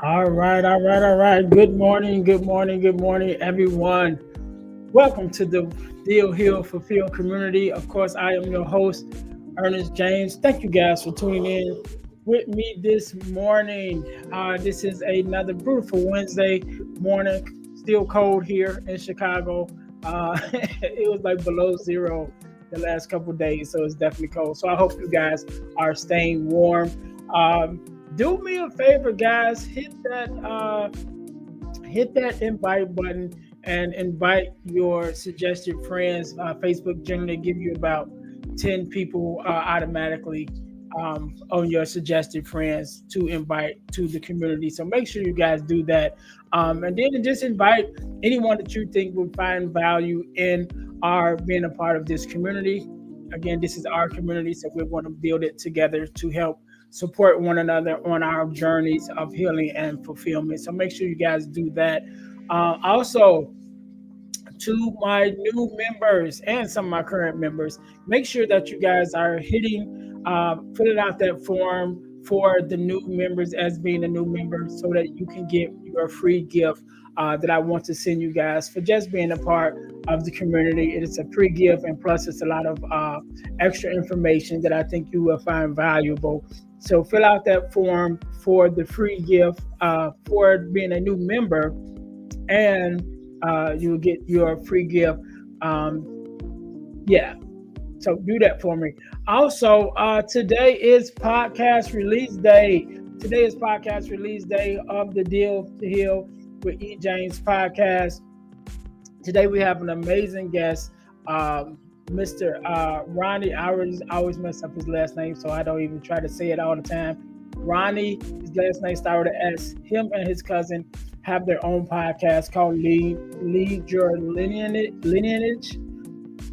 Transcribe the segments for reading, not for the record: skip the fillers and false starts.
All right. Good morning, everyone. Welcome to the Deal Heal Fulfill community. Of course, I am your host, Ernest James. Thank you guys for tuning in with me this morning. This is another beautiful Wednesday morning. Still cold here in Chicago. It was like below zero the last couple of days, so it's definitely cold. So I hope you guys are staying warm. Um, do me a favor, guys. Hit that invite button and invite your suggested friends. Facebook generally give you about 10 people automatically on your suggested friends to invite to the community. So make sure you guys do that. And then just invite anyone that you think would find value in our being a part of this community. Again, this is our community, so we want to build it together to help support one another on our journeys of healing and fulfillment. So make sure you guys do that. Also, to my new members and some of my current members, make sure that you guys are filling out that form for the new members as being a new member so that you can get your free gift that I want to send you guys for just being a part of the community. It is a free gift, and plus, it's a lot of extra information that I think you will find valuable. So, fill out that form for the free gift for being a new member, and you will get your free gift. Yeah, so do that for me. Also, today is podcast release day. Today is podcast release day of the Deal to Heal with E. James podcast. Today we have an amazing guest, Mr. Ronnie. I always mess up his last name, so I don't even try to say it all the time. Ronnie, his last name started with S. Him and his cousin have their own podcast called Lead Your Lineage.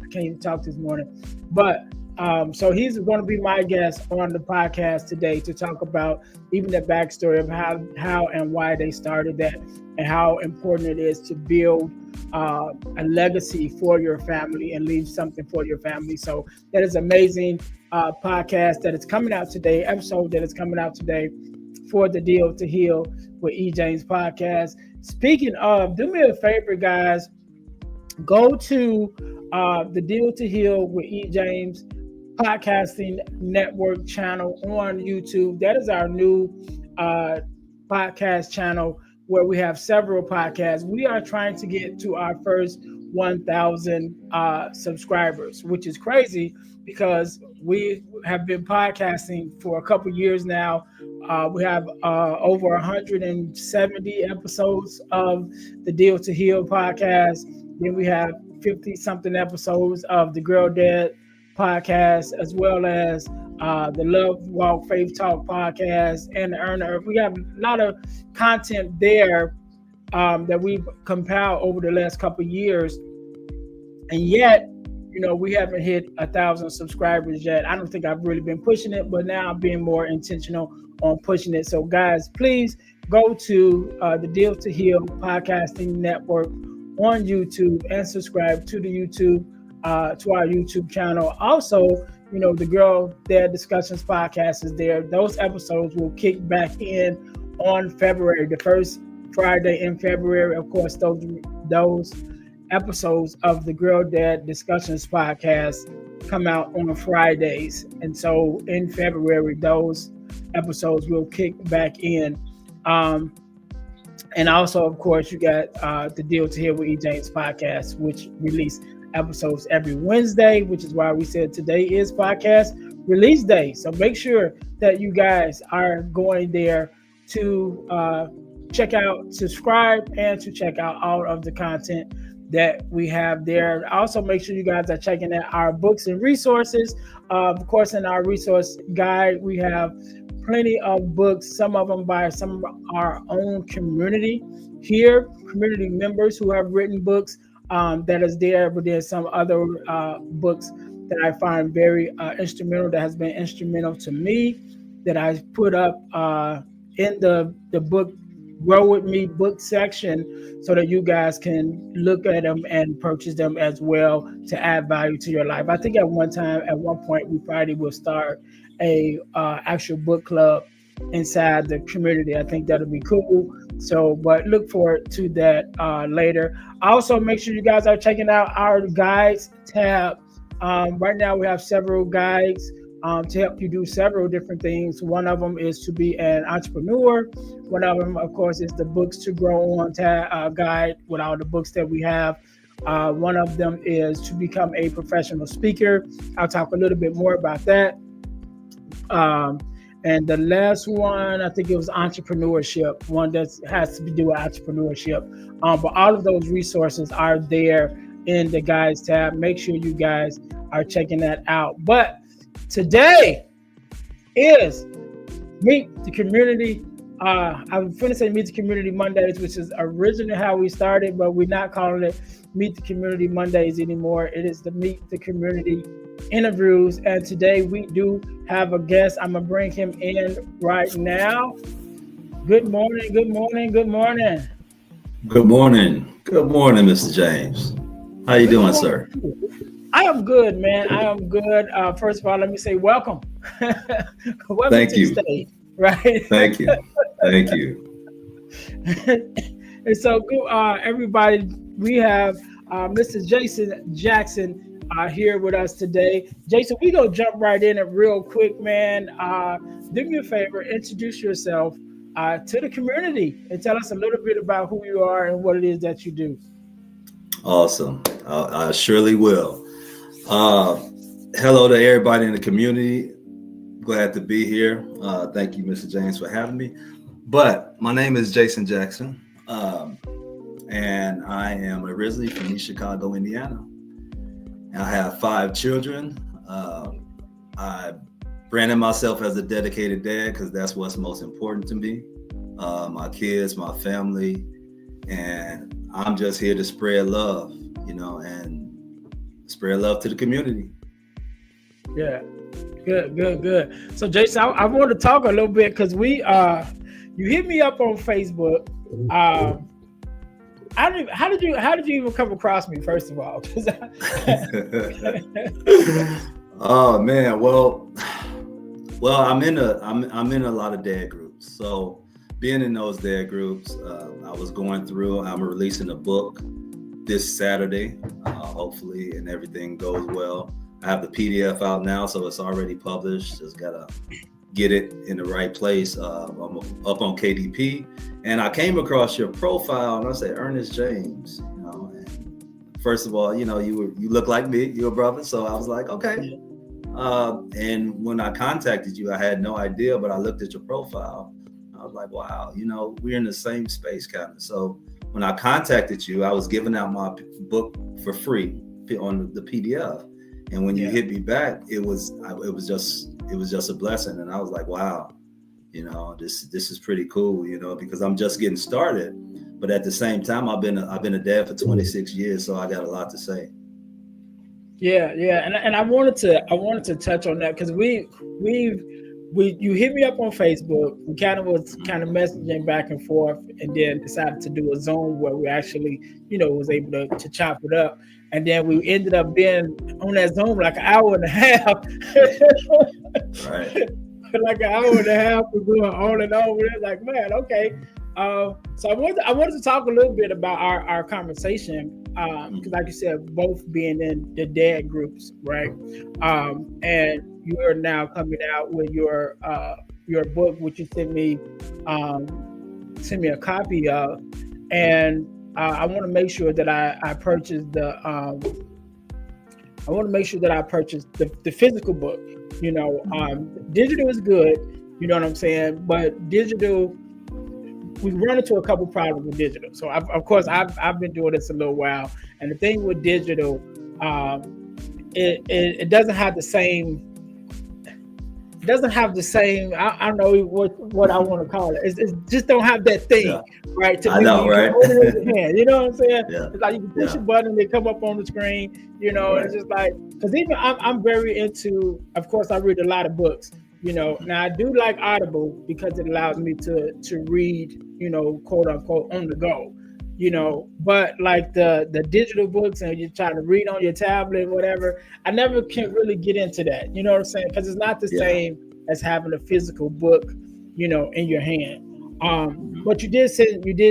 I can't even talk this morning. But so he's going to be my guest on the podcast today to talk about even the backstory of how and why they started that, and how important it is to build a legacy for your family and leave something for your family. So that is amazing podcast that is coming out today, episode that is coming out today for the Deal to Heal with E. James podcast. Speaking of, do me a favor, guys. Go to the Deal to Heal with E. James podcasting network channel on YouTube. That is our new podcast channel where we have several podcasts. We are trying to get to our first 1,000 subscribers, which is crazy because we have been podcasting for a couple years now. We have over 170 episodes of the Deal to Heal podcast. Then we have 50 something episodes of the Girl Dad podcast, as well as the Love Walk Faith Talk podcast and the Earner. We have a lot of content there that we've compiled over the last couple of years, and yet, we haven't hit 1,000 subscribers yet. I don't think I've really been pushing it, but now I'm being more intentional on pushing it. So, guys, please go to the Deal to Heal podcasting network on YouTube and subscribe to to our YouTube channel. Also, the Girl Dad Discussions podcast is there. Those episodes will kick back in on February, the first Friday in February. Of course, those episodes of the Girl Dad Discussions podcast come out on Fridays. And so in February, those episodes will kick back in. And also, of course, you got the Deal to Heal with E. James podcast, which release episodes every Wednesday, which is why we said today is podcast release day. So make sure that you guys are going there to check out, subscribe, and to check out all of the content that we have there. Also, make sure you guys are checking out our books and resources. Of course, in our resource guide, we have plenty of books, some of them by some of our own community here, community members who have written books that is there, but there's some other books that I find very instrumental, that has been instrumental to me, that I put up in the book Grow With Me book section so that you guys can look at them and purchase them as well to add value to your life. I think at one point, we probably will start a actual book club inside the community. I think that'll be cool. So, but look forward to that later. Also, make sure you guys are checking out our guides tab. Right now, we have several guides to help you do several different things. One of them is to be an entrepreneur. One of them, of course, is the books to grow on guide with all the books that we have. One of them is to become a professional speaker. I'll talk a little bit more about that. And the last one, I think it was entrepreneurship, one that has to do with entrepreneurship. But all of those resources are there in the guides tab. Make sure you guys are checking that out. But today is Meet the Community. I'm going to say Meet the Community Mondays, which is originally how we started, but we're not calling it Meet the Community Mondays anymore. It is the Meet the Community interviews. And today we do have a guest. I'm going to bring him in right now. Good morning, good morning, good morning. Good morning. Good morning, Mr. James. How you doing, sir? I am good, man. I am good. First of all, let me say welcome. Welcome Thank to you. the stage, right? Thank you. Thank you. And so, everybody, we have Mr. Jason Jackson here with us today. Jason, we gonna jump right in it real quick, man. Do me a favor, introduce yourself to the community and tell us a little bit about who you are and what it is that you do. Awesome. I surely will. Hello to everybody in the community. Glad to be here. Thank you, Mr. James, for having me. But my name is Jason Jackson, and I am originally from East Chicago, Indiana. I have 5 children. I branded myself as a dedicated dad because that's what's most important to me. My kids, my family, and I'm just here to spread love, and spread love to the community. Yeah, good. So, Jason, I want to talk a little bit because you hit me up on Facebook. How did you even come across me, first of all? Oh man, well, I'm in a lot of dad groups. So being in those dad groups, I was going through. I'm releasing a book this Saturday, hopefully, and everything goes well. I have the PDF out now, so it's already published. Just gotta get it in the right place. I'm up on KDP, and I came across your profile, and I said, Ernest James. And first of all, you look like me. You're a brother, so I was like, okay. And when I contacted you, I had no idea, but I looked at your profile. I was like, wow, we're in the same space, kind of. So when I contacted you, I was giving out my book for free on the PDF. And when you hit me back, it was just a blessing. And I was like, wow, this is pretty cool, because I'm just getting started. But at the same time, I've been a dad for 26 years, so I got a lot to say. Yeah, and I wanted to touch on that because you hit me up on Facebook. We was messaging back and forth, and then decided to do a Zoom where we actually, was able to chop it up. And then we ended up being on that Zoom like an hour and a half. Right. Like an hour and a half, we're going on and on. We're like, man, okay. So I wanted to talk a little bit about our conversation, because like you said, both being in the dad groups, right? And you are now coming out with your book, which you sent me a copy of, and I want to make sure that I purchased the physical book. Digital is good, you know what I'm saying, but digital, we run into a couple problems with digital. So I've been doing this a little while, and the thing with digital, it doesn't have the same. It doesn't have the same. I don't know what I want to call it. It just don't have that thing, right? I know, right? You know what I'm saying? Yeah. It's like you can push a button, they come up on the screen. Right. It's just like, because even I'm very into. Of course, I read a lot of books. Now I do like Audible because it allows me to read, quote unquote, on the go. But like the digital books, and you're trying to read on your tablet, whatever, I never can really get into that. You know what I'm saying? Because it's not the same as having a physical book in your hand. But you did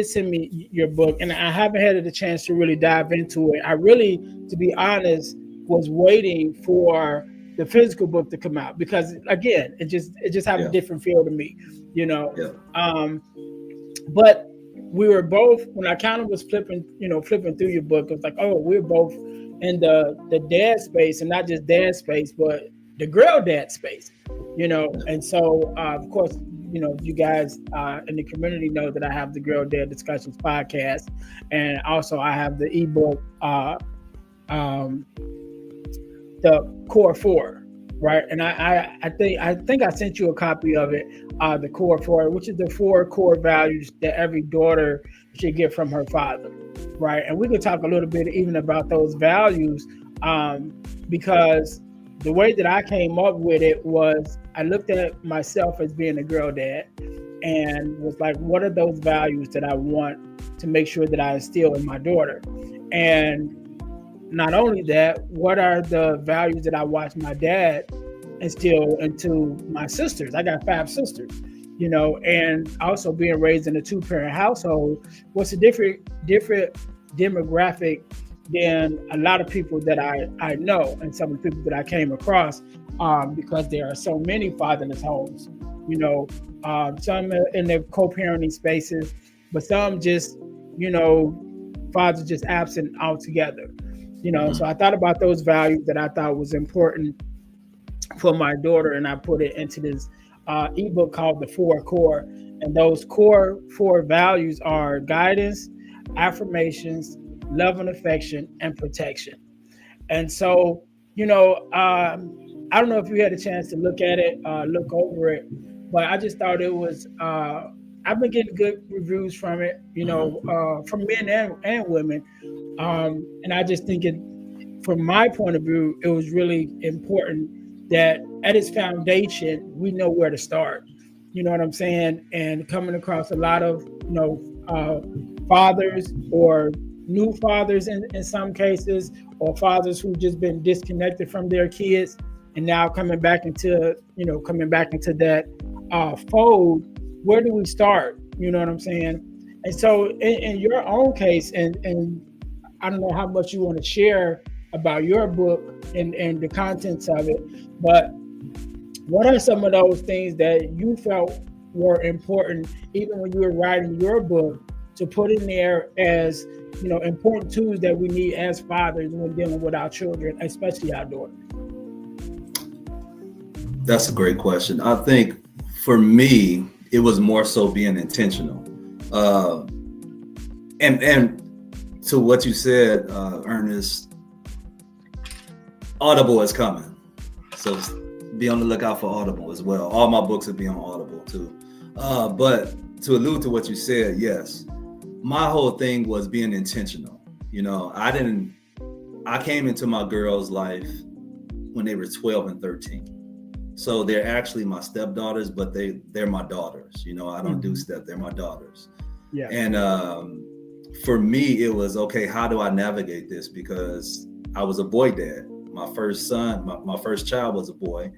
send me your book, and I haven't had the chance to really dive into it. I really, to be honest, was waiting for the physical book to come out because again, it just have a different feel to me, Yeah. But we were both, when I kind of was flipping through your book, it was like, oh, we're both in the dad space, and not just dad space, but the girl dad space, And so, of course, you guys in the community know that I have the Girl Dad Discussions podcast, and also I have the ebook, the Core Four, right? And I think I sent you a copy of it, the Core Four, which is the 4 core values that every daughter should get from her father, right? And we could talk a little bit even about those values, because the way that I came up with it was I looked at myself as being a girl dad and was like, what are those values that I want to make sure that I instill in my daughter? And not only that, what are the values that I watched my dad instill into my sisters? I got 5 sisters, and also being raised in a 2-parent household, what's a different demographic than a lot of people that I know and some of the people that I came across, because there are so many fatherless homes, some in the co-parenting spaces, but some just, fathers just absent altogether, So I thought about those values that I thought was important for my daughter, and I put it into this ebook called The 4 Core. And those core 4 values are guidance, affirmations, love and affection, and protection. And so, I don't know if you had a chance to look at it, look over it, but I just thought it was, I've been getting good reviews from it, from men and women. And I just think from my point of view, it was really important that at its foundation, we know where to start. You know what I'm saying? And coming across a lot of, fathers or new fathers in some cases, or fathers who've just been disconnected from their kids and now coming back into that fold. Where do we start? You know what I'm saying? And so in your own case, and I don't know how much you want to share about your book and the contents of it, but what are some of those things that you felt were important, even when you were writing your book, to put in there as, important tools that we need as fathers when dealing with our children, especially our daughters? That's a great question. I think for me, it was more so being intentional. And to what you said, Ernest, Audible is coming. So be on the lookout for Audible as well. All my books will be on Audible too. But to allude to what you said, yes, my whole thing was being intentional. I came into my girls' life when they were 12 and 13. So they're actually my stepdaughters, but they're my daughters. I don't do step, they're my daughters. Yeah. And for me, it was, okay, how do I navigate this? Because I was a boy dad. My first son, my first child was a boy,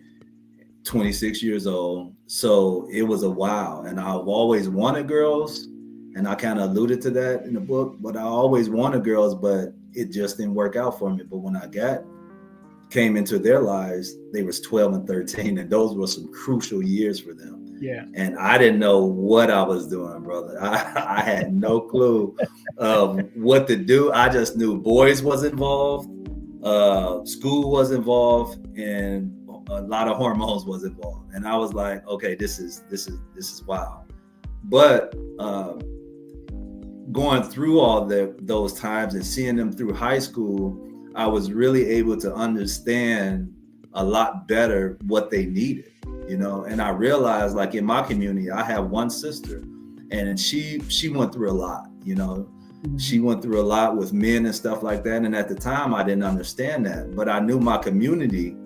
26 years old. So it was a wow. And I've always wanted girls. And I kind of alluded to that in the book, but I always wanted girls, but it just didn't work out for me. But when I came into their lives, they was 12 and 13, and those were some crucial years for them. Yeah. And I didn't know what I was doing, brother. I had no clue of what to do. I just knew boys was involved, school was involved, and a lot of hormones was involved. And I was like, okay, this is wild. But going through all those times and seeing them through high school, I was really able to understand a lot better what they needed, and I realized, like, in my community, I have one sister, and she went through a lot, she went through a lot with men and stuff like that. And at the time I didn't understand that, but I knew my community,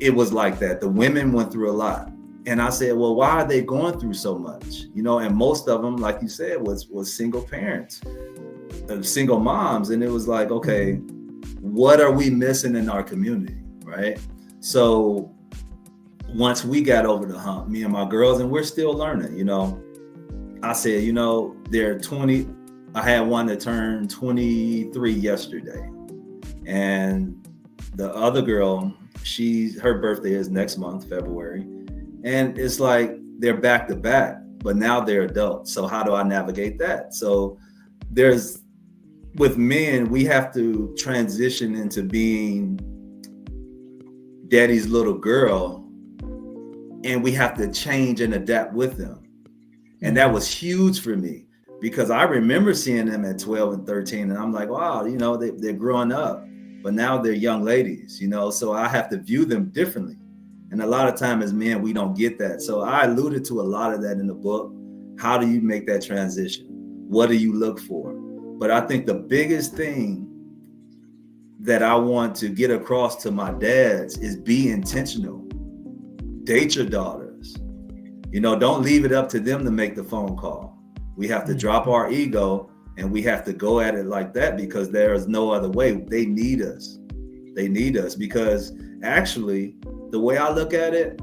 it was like that. The women went through a lot. And I said, well, why are they going through so much? And most of them, like you said, was single parents, single moms. And it was like, okay, what are we missing in our community, right? So once we got over the hump, me and my girls, and we're still learning, I said, they're 20. I had one that turned 23 yesterday. And the other girl, her birthday is next month, February. And it's like they're back to back, but now they're adults. So how do I navigate that? So with men, we have to transition into being daddy's little girl, and we have to change and adapt with them. And that was huge for me, because I remember seeing them at 12 and 13, and I'm like, wow, they're growing up, but now they're young ladies, so I have to view them differently. And a lot of time as men, we don't get that. So I alluded to a lot of that in the book. How do you make that transition? What do you look for? But I think the biggest thing that I want to get across to my dads is be intentional. Date your daughters. Don't leave it up to them to make the phone call. We have to drop our ego, and we have to go at it like that, because there is no other way. They need us. They need us, because actually, the way I look at it,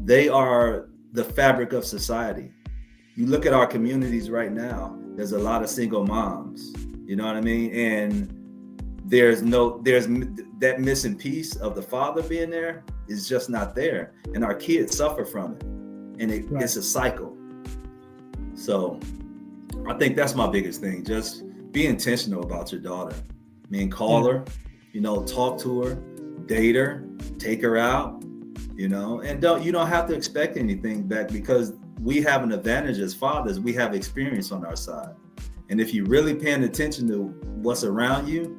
they are the fabric of society. You look at our communities right now, there's a lot of single moms, you know what I mean? And there's that missing piece of the father being there is just not there. And our kids suffer from it. And it's a cycle. So I think that's my biggest thing. Just be intentional about your daughter. Call her, talk to her, date her, take her out, and you don't have to expect anything back, because we have an advantage as fathers. We have experience on our side. And if you're really paying attention to what's around you,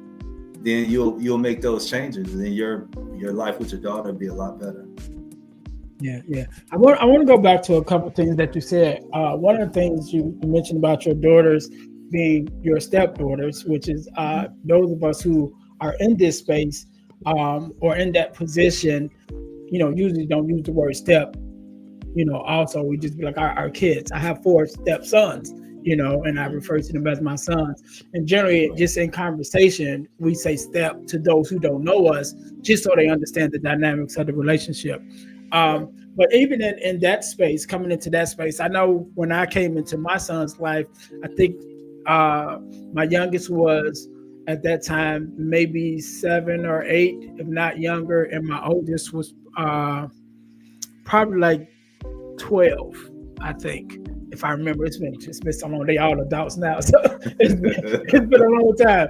then you'll make those changes, and then your life with your daughter will be a lot better. Yeah. I want to go back to a couple of things that you said. One of the things you mentioned about your daughters being your stepdaughters, which is those of us who are in this space or in that position, usually don't use the word step. Also we just be like our kids. I have 4 stepsons, and I refer to them as my sons. And generally, just in conversation, we say step to those who don't know us, just so they understand the dynamics of the relationship. But even in that space, coming into that space, I know when I came into my son's life, I think my youngest was at that time maybe 7 or 8, if not younger, and my oldest was probably like 12, I think, if I remember. It's been so long. They all adults now, so it's been a long time,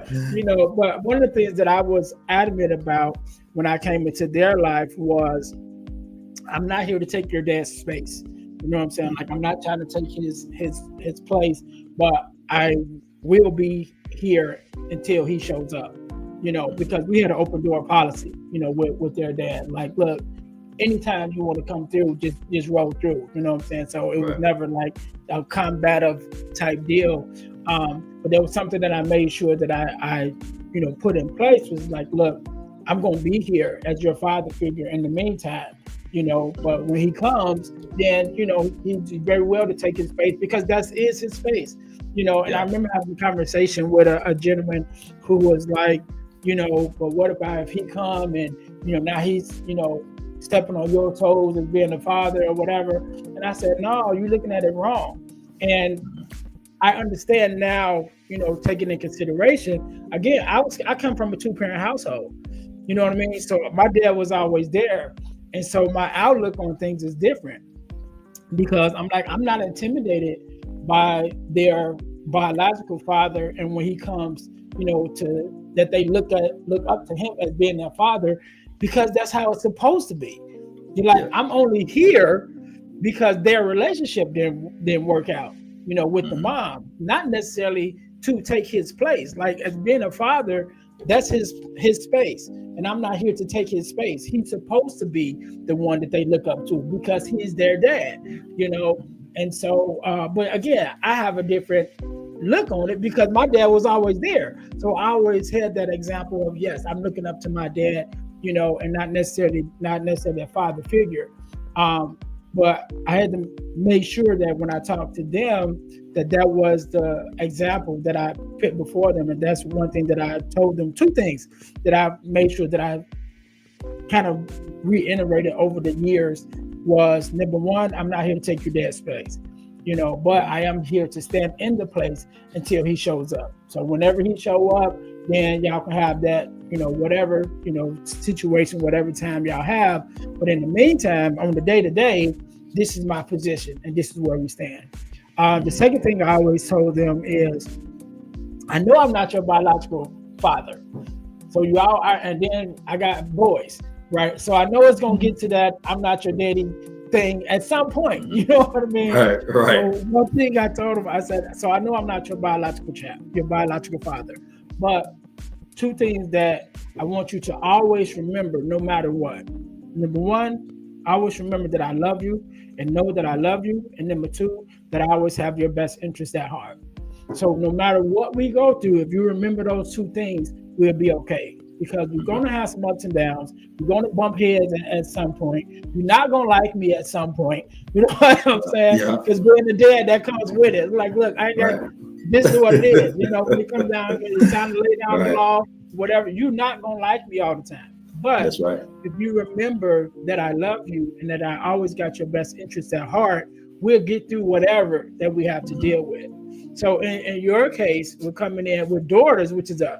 But one of the things that I was adamant about when I came into their life was, I'm not here to take your dad's space. You know what I'm saying? Like, I'm not trying to take his place, but I will be here until he shows up. Because we had an open door policy, with their dad. Like, look, anytime you want to come through, just roll through. You know what I'm saying? So it was never like a combative type deal. But there was something that I made sure that I put in place, was like, look, I'm going to be here as your father figure in the meantime. But when he comes, then, he's very well to take his space, because that is his space, and I remember having a conversation with a gentleman who was like, but what about if he come and, now he's, stepping on your toes as being a father or whatever. And I said, no, you're looking at it wrong. And I understand now, taking in consideration, again, I come from a 2-parent household, you know what I mean? So my dad was always there. And so my outlook on things is different, because I'm not intimidated by their biological father. And when he comes, that they look up to him as being their father, because that's how it's supposed to be. You're like, I'm only here because their relationship didn't work out, with the mom, not necessarily to take his place. Like, as being a father, that's his space. And I'm not here to take his space. He's supposed to be the one that they look up to, because he's their dad, And so, but again, I have a different look on it, because my dad was always there. So I always had that example of, yes, I'm looking up to my dad, and not necessarily a father figure. But I had to make sure that when I talked to them, that was the example that I put before them. And that's one thing that I told them, 2 things that I made sure that I kind of reiterated over the years was, number one, I'm not here to take your dad's space, but I am here to stand in the place until he shows up. So whenever he show up, then y'all can have that, whatever, situation, whatever time y'all have. But in the meantime, on the day-to-day, this is my position and this is where we stand. The second thing I always told them is, I know I'm not your biological father. So you all are, and then I got boys, right? So I know it's going to get to that I'm not your daddy thing at some point. You know what I mean? Right. So one thing I told him, I said, so I know I'm not your biological father, but two things that I want you to always remember no matter what. Number one, always remember that I love you and know that I love you. And number two, that I always have your best interest at heart. So no matter what we go through, if you remember those two things, we'll be okay. Because we're going to have some ups and downs. We're going to bump heads at some point. You're not going to like me at some point. You know what I'm saying? Because being the dad, that comes with it. Like, look, I ain't got, this is what it is. When it comes down, it's time to lay down the law, whatever. You're not going to like me all the time. But that's right. If you remember that I love you and that I always got your best interest at heart, we'll get through whatever that we have to deal with. So in your case, we're coming in with daughters, which is a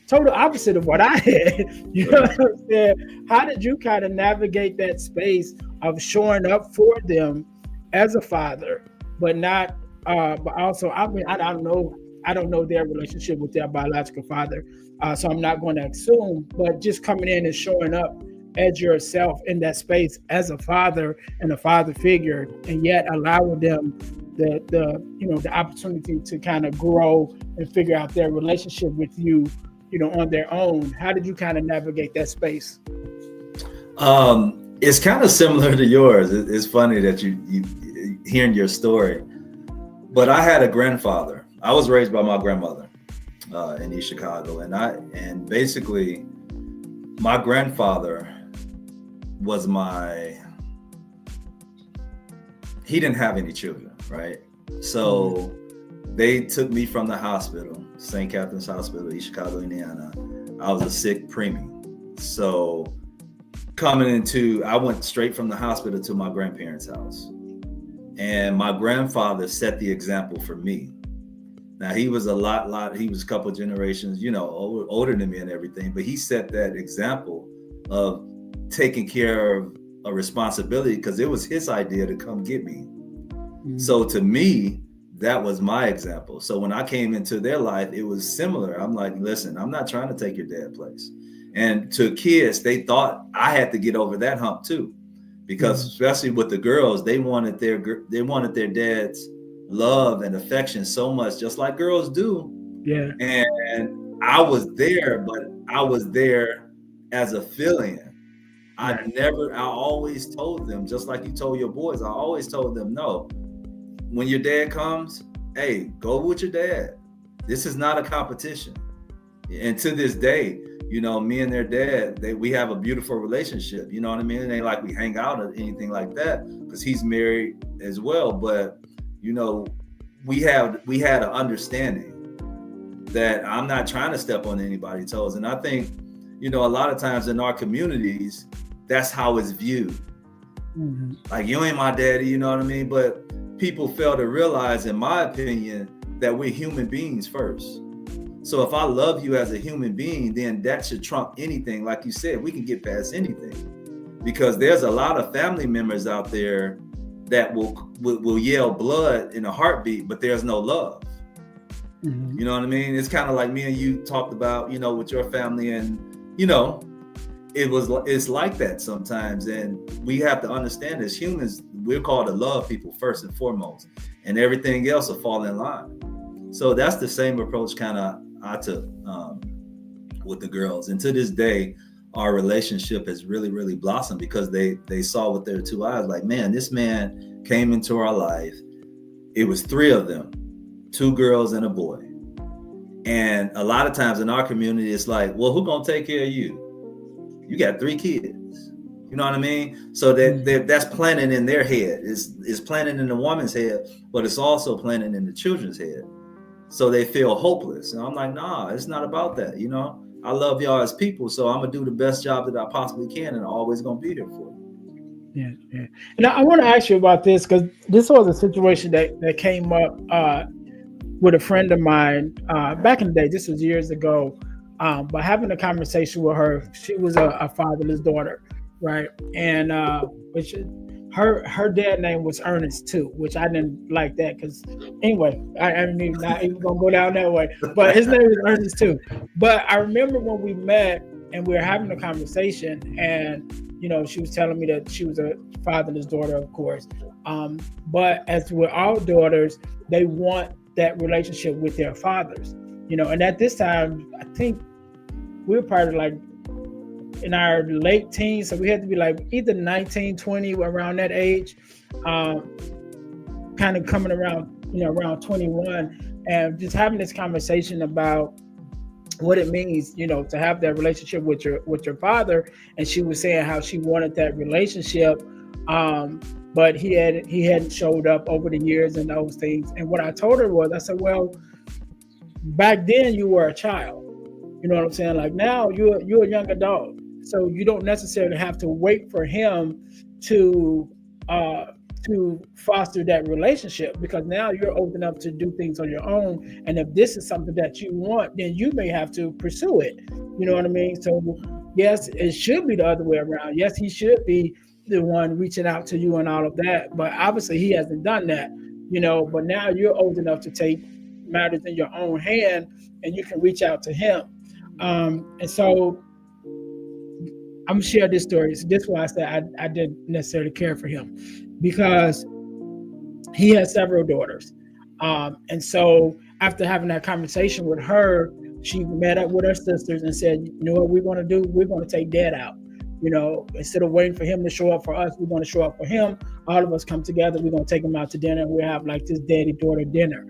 total opposite of what I had. You know what I'm saying? How did you kind of navigate that space of showing up for them as a father, but not, but also, I don't know their relationship with their biological father, so I'm not going to assume, but just coming in and showing up as yourself in that space as a father and a father figure, and yet allowing them the opportunity to kind of grow and figure out their relationship with you, on their own. How did you kind of navigate that space? It's kind of similar to yours. It's funny that you hearing your story, but I had a grandfather. I was raised by my grandmother in East Chicago, and basically my grandfather was he didn't have any children, right? So they took me from the hospital, St. Catherine's Hospital, East Chicago, Indiana. I was a sick preemie. So I went straight from the hospital to my grandparents' house. And my grandfather set the example for me. Now he was he was a couple generations, older than me and everything, but he set that example of taking care of a responsibility because it was his idea to come get me. Mm-hmm. So to me, that was my example. So when I came into their life, it was similar. I'm like, listen, I'm not trying to take your dad's place. And to kids, they thought I had to get over that hump too, because especially with the girls, they wanted their dad's love and affection so much, just like girls do. Yeah. And I was there, but I was there as a fill-in. I always told them, just like you told your boys, I always told them, no, when your dad comes, hey, go with your dad. This is not a competition. And to this day, me and their dad, we have a beautiful relationship. You know what I mean? It ain't like we hang out or anything like that, because he's married as well. But, we had an understanding that I'm not trying to step on anybody's toes. And I think, a lot of times in our communities, that's how it's viewed. Mm-hmm. Like, you ain't my daddy, you know what I mean? But people fail to realize, in my opinion, that we're human beings first. So if I love you as a human being, then that should trump anything. Like you said, we can get past anything, because there's a lot of family members out there that will yell blood in a heartbeat, but there's no love. Mm-hmm. You know what I mean? It's kind of like me and you talked about, with your family, and it's like that sometimes. And we have to understand, as humans, we're called to love people first and foremost, and everything else will fall in line. So that's the same approach kind of I took with the girls. And to this day, our relationship has really, really blossomed, because they saw with their two eyes, like, man, this man came into our life. It was 3 of them, 2 girls and a boy. And a lot of times in our community, it's like, well, who's going to take care of you? You got 3 kids. You know what I mean? So that's planted in their head. It's planted in the woman's head, but it's also planted in the children's head. So they feel hopeless. And I'm like, nah, it's not about that. I love y'all as people, so I'm gonna do the best job that I possibly can, and I'm always gonna be here for you. Yeah, yeah. And I want to ask you about this because this was a situation that came up with a friend of mine back in the day. This was years ago. But having a conversation with her, she was a fatherless daughter, right? And which her dad name was Ernest too, which I didn't like that because anyway, I'm not even gonna go down that way. But his name was Ernest too. But I remember when we met and we were having a conversation, and she was telling me that she was a fatherless daughter, of course. But as with all daughters, they want that relationship with their fathers, and at this time, I think we were probably like in our late teens, so we had to be like either 19, 20, around that age, kind of coming around 21, and just having this conversation about what it means, to have that relationship with your father. And she was saying how she wanted that relationship, but he hadn't showed up over the years and those things. And what I told her was, I said, well, back then you were a child. You know what I'm saying? Like now you're a young adult, so you don't necessarily have to wait for him to foster that relationship, because now you're old enough to do things on your own. And if this is something that you want, then you may have to pursue it. You know what I mean? So yes, it should be the other way around. Yes, he should be the one reaching out to you and all of that. But obviously he hasn't done that, but now you're old enough to take matters in your own hand and you can reach out to him. And so I'm gonna share this story. So this is why I said I didn't necessarily care for him, because he has several daughters. And so after having that conversation with her, she met up with her sisters and said, you know what we're going to do? We're going to take Dad out. Instead of waiting for him to show up for us, we're going to show up for him. All of us come together. We're going to take him out to dinner. We'll have like this daddy-daughter dinner.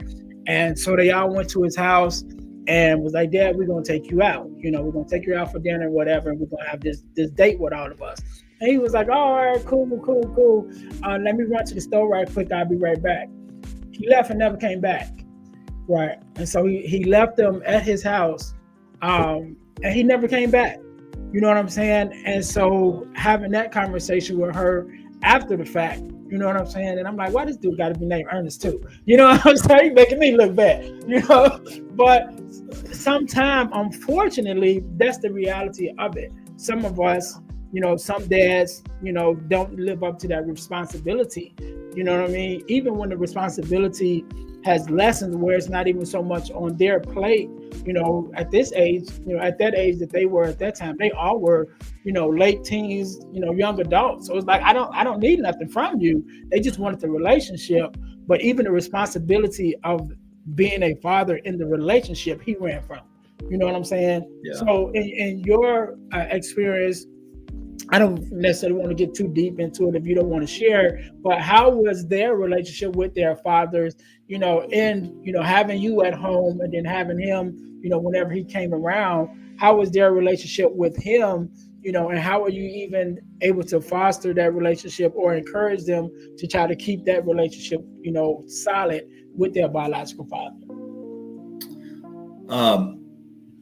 And so they all went to his house and was like, Dad, we're going to take you out. We're going to take you out for dinner, whatever. And we're going to have this date with all of us. And he was like, all right, cool. Let me run to the store right quick. I'll be right back. He left and never came back. Right. And so he left them at his house, and he never came back. You know what I'm saying? And so having that conversation with her after the fact, you know what I'm saying? And I'm like, why this dude got to be named Ernest too? You know what I'm saying? He's making me look bad, But sometimes, unfortunately, that's the reality of it. Some of us, some dads, don't live up to that responsibility. You know what I mean? Even when the responsibility has lessened, where it's not even so much on their plate, at this age, at that age that they were at that time, they all were, late teens, young adults. So it's like, I don't need nothing from you. They just wanted the relationship. But even the responsibility of being a father in the relationship, he ran from. You know what I'm saying? Yeah. So in your experience, I don't necessarily want to get too deep into it if you don't want to share, but how was their relationship with their fathers, in, having you at home and then having him, whenever he came around, how was their relationship with him, and how are you even able to foster that relationship or encourage them to try to keep that relationship, solid with their biological father?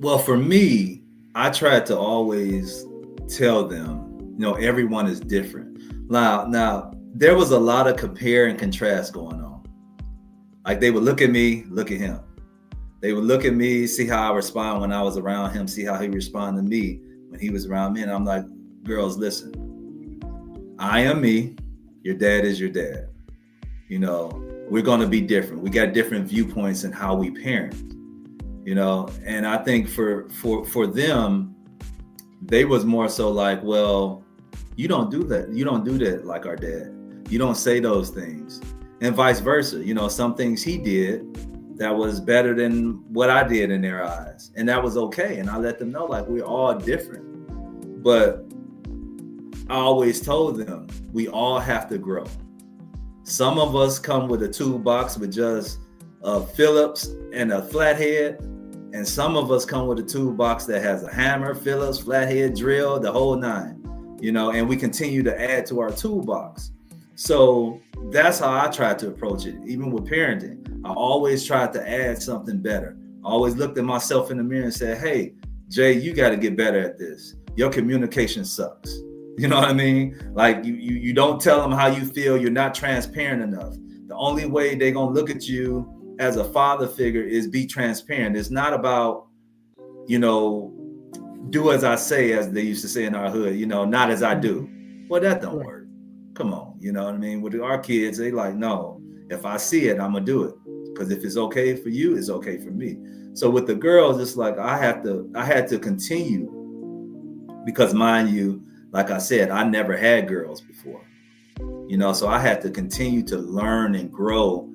Well, for me, I tried to always tell them, everyone is different. Now, there was a lot of compare and contrast going on. Like they would look at me, look at him. They would look at me, see how I respond when I was around him, see how he responded to me when he was around me. And I'm like, girls, listen, I am me. Your dad is your dad. We're going to be different. We got different viewpoints in how we parent, and I think for them, they was more so like, well, you don't do that. You don't do that like our dad. You don't say those things. And vice versa. Some things he did that was better than what I did in their eyes. And that was okay. And I let them know, like, we're all different. But I always told them, we all have to grow. Some of us come with a toolbox with just a Phillips and a flathead. And some of us come with a toolbox that has a hammer, Phillips, flathead, drill, the whole nine, and we continue to add to our toolbox. So that's how I tried to approach it. Even with parenting, I always tried to add something better. I always looked at myself in the mirror and said, hey, Jay, you got to get better at this. Your communication sucks. You know what I mean? Like you don't tell them how you feel. You're not transparent enough. The only way they're going to look at you as a father figure is be transparent. It's not about, do as I say, as they used to say in our hood, not as I do. Well, that don't work. Come on. You know what I mean? With our kids, they like, no, if I see it, I'm going to do it. Because if it's okay for you, it's okay for me. So with the girls, it's like I had to continue, because mind you, like I said, I never had girls before, so I had to continue to learn and grow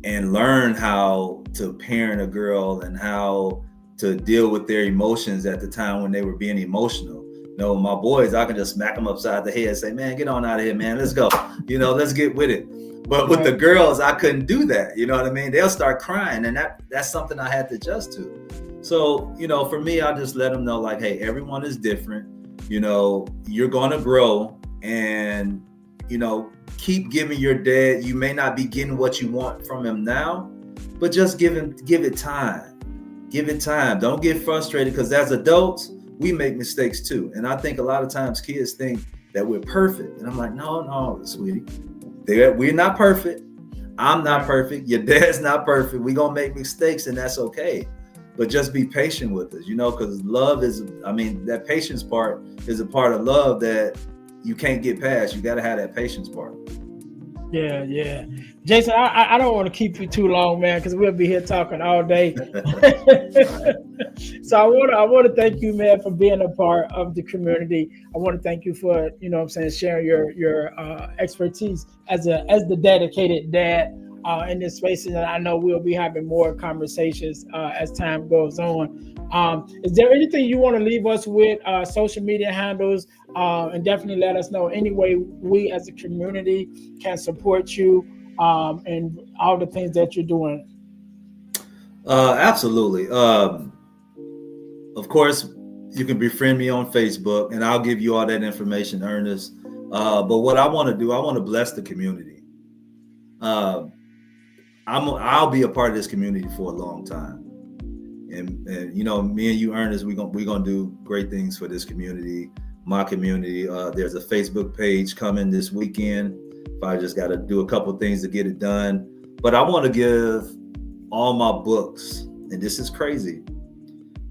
and learn how to parent a girl and how to deal with their emotions at the time when they were being emotional. My boys, I can just smack them upside the head and say, man, get on out of here, man. Let's go. Let's get with it. But with the girls, I couldn't do that. You know what I mean? They'll start crying, and that's something I had to adjust to. So, for me, I just let them know, like, hey, everyone is different. You're going to grow, and, keep giving your dad. You may not be getting what you want from him now, but just give it time. Give it time. Don't get frustrated, because as adults, we make mistakes too. And I think a lot of times kids think that we're perfect. And I'm like, no, sweetie. We're not perfect. I'm not perfect. Your dad's not perfect. We're going to make mistakes, and that's okay. But just be patient with us, because love is, that patience part is a part of love that you can't get past. You got to have that patience part. Yeah. Jason, I don't want to keep you too long, man, because we'll be here talking all day. So I want to thank you, man, for being a part of the community. I want to thank you for, sharing your expertise as the dedicated dad in this space. And I know we'll be having more conversations as time goes on. Is there anything you want to leave us with, social media handles, and definitely let us know any way we as a community can support you and all the things that you're doing? Absolutely. Of course, you can befriend me on Facebook, and I'll give you all that information, Ernest. But what I want to do, I want to bless the community. I'll be a part of this community for a long time. And me and you, Ernest, we're gonna do great things for this community, my community. There's a Facebook page coming this weekend. I just got to do a couple things to get it done. But I want to give all my books, and this is crazy,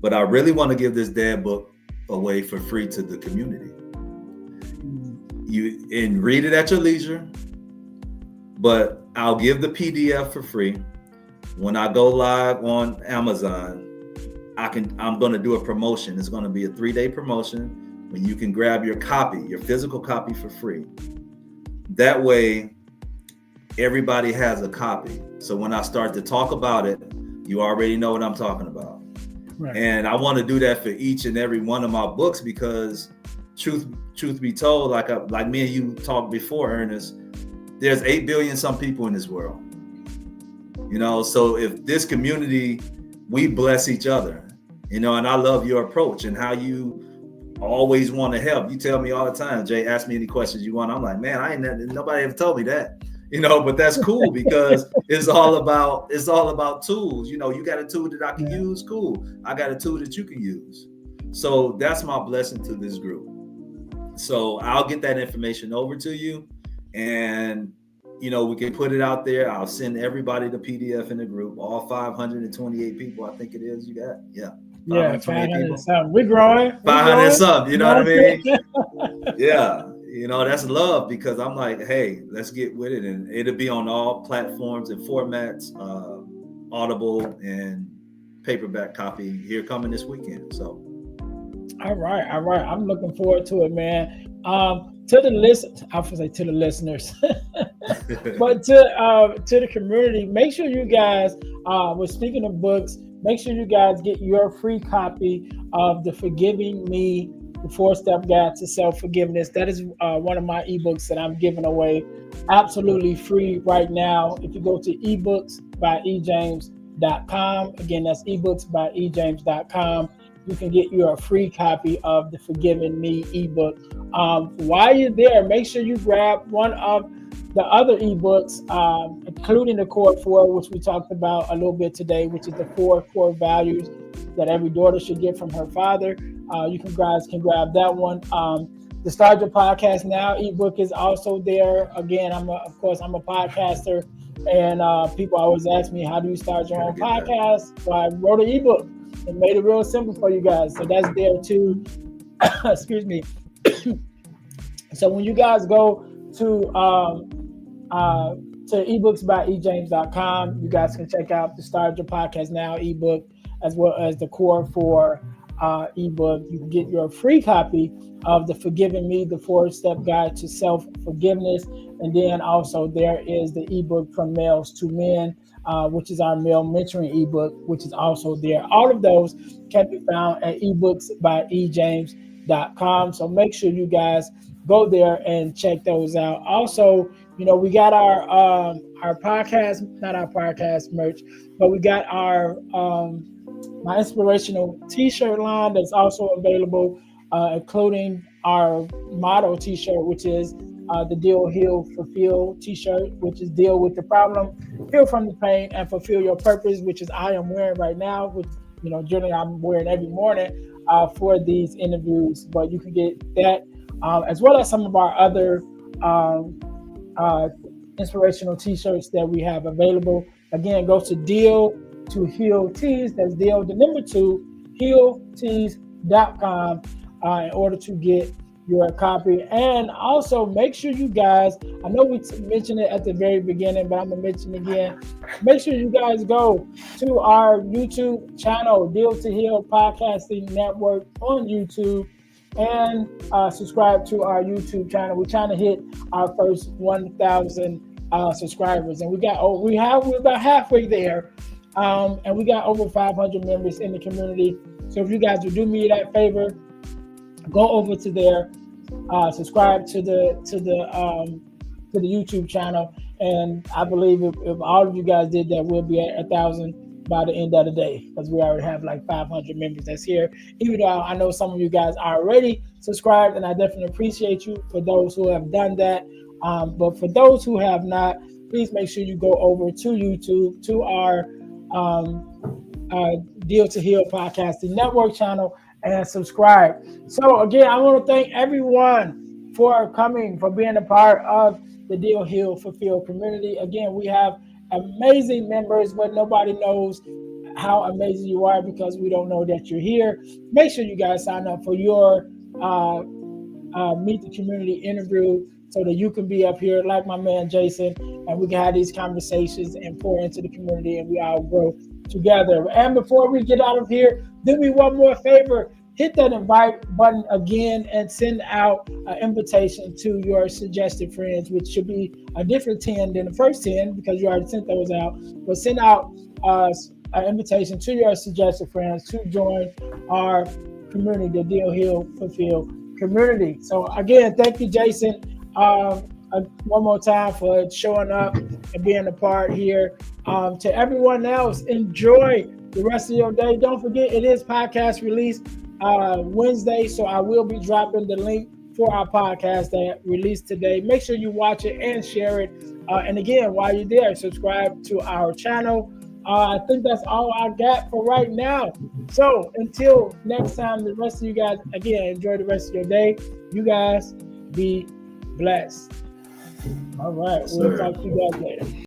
but I really want to give this dad book away for free to the community. You and read it at your leisure, but I'll give the PDF for free. When I go live on Amazon, I'm going to do a promotion. It's going to be a 3-day promotion when you can grab your physical copy for free. That way, everybody has a copy. So when I start to talk about it, you already know what I'm talking about. Right. And I want to do that for each and every one of my books, because truth be told, like me and you talked before, Ernest, there's 8 billion some people in this world. So if this community, we bless each other, and I love your approach and how you always want to help. You tell me all the time, Jay, ask me any questions you want. I'm like, man, nobody ever told me that, but that's cool because it's all about tools. You got a tool that I can use. Cool. I got a tool that you can use. So that's my blessing to this group. So I'll get that information over to you, and we can put it out there. I'll send everybody the PDF in the group, all 528 people, I think it is. You got, yeah. 500 something. We're growing. 500 something, you know what I mean? Yeah. That's love, because I'm like, hey, let's get with it. And it'll be on all platforms and formats, Audible and paperback copy here coming this weekend. So. All right. I'm looking forward to it, man. To the listeners, but to the community, make sure you guys, we're speaking of books, make sure you guys get your free copy of the Forgiving Me, the 4-Step Guide to Self-Forgiveness. That is one of my ebooks that I'm giving away absolutely free right now. If you go to ebooksbyejames.com, again, that's ebooksbyejames.com. You can get you a free copy of the Forgiving Me ebook. While you're there, make sure you grab one of the other ebooks, including the Core 4, which we talked about a little bit today, which is the 4 core values that every daughter should get from her father. You guys can grab that one. The Start Your Podcast Now ebook is also there. Again, I'm a podcaster, and people always ask me, how do you start your own podcast? So I wrote an ebook and made it real simple for you guys. So that's there too. Excuse me. So when you guys go to ebooksbyejames.com, you guys can check out the Start Your Podcast Now ebook, as well as the Core 4 ebook. You can get your free copy of the Forgiving Me, the 4-step guide to self-forgiveness. And then also there is the ebook From Males to Men, which is our male mentoring ebook, which is also there. All of those can be found at ebooksbyejames.com. So make sure you guys go there and check those out. Also, we got our podcast, not our podcast merch, but we got our my inspirational t-shirt line that's also available, including our motto t-shirt, which is the Deal, Heal, Fulfill t-shirt, which is deal with the problem, heal from the pain, and fulfill your purpose, which is I am wearing right now, which generally I'm wearing every morning for these interviews. But you can get that as well as some of our other inspirational t-shirts that we have available. Again, go to Deal to Heal Tees. That's Deal, the number 2, healtees.com in order to get your copy. And also make sure you guys, I know we mentioned it at the very beginning, but I'm gonna mention it again. Make sure you guys go to our YouTube channel, Deal to Heal Podcasting Network on YouTube, and subscribe to our YouTube channel. We're trying to hit our first 1,000 subscribers, and we're about halfway there, and we got over 500 members in the community. So if you guys would do me that favor, go over to there, subscribe to the YouTube channel, and I believe if all of you guys did that, we'll be at 1,000 by the end of the day, because we already have like 500 members that's here. Even though I know some of you guys are already subscribed, and I definitely appreciate you for those who have done that. But for those who have not, please make sure you go over to YouTube, to our Deal to Heal Podcasting Network channel, and subscribe. So again, I want to thank everyone for coming, for being a part of the Deal, Heal, Fulfill community. Again, we have amazing members, but nobody knows how amazing you are because we don't know that you're here. Make sure you guys sign up for your Meet the Community interview so that you can be up here like my man Jason, and we can have these conversations and pour into the community, and we all grow together. And before we get out of here, do me one more favor. Hit that invite button again and send out an invitation to your suggested friends, which should be a different 10 than the first 10 because you already sent those out. But send out an invitation to your suggested friends to join our community, the Deal, Heal, Fulfill community. So again, thank you, Jason, one more time for showing up and being a part here. To everyone else, enjoy the rest of your day. Don't forget, it is podcast release Wednesday, so I will be dropping the link for our podcast that released today. Make sure you watch it and share it. And again, while you're there, subscribe to our channel. I think that's all I got for right now. So until next time, the rest of you guys, again, enjoy the rest of your day. You guys be blessed. All right, we'll talk to you guys later.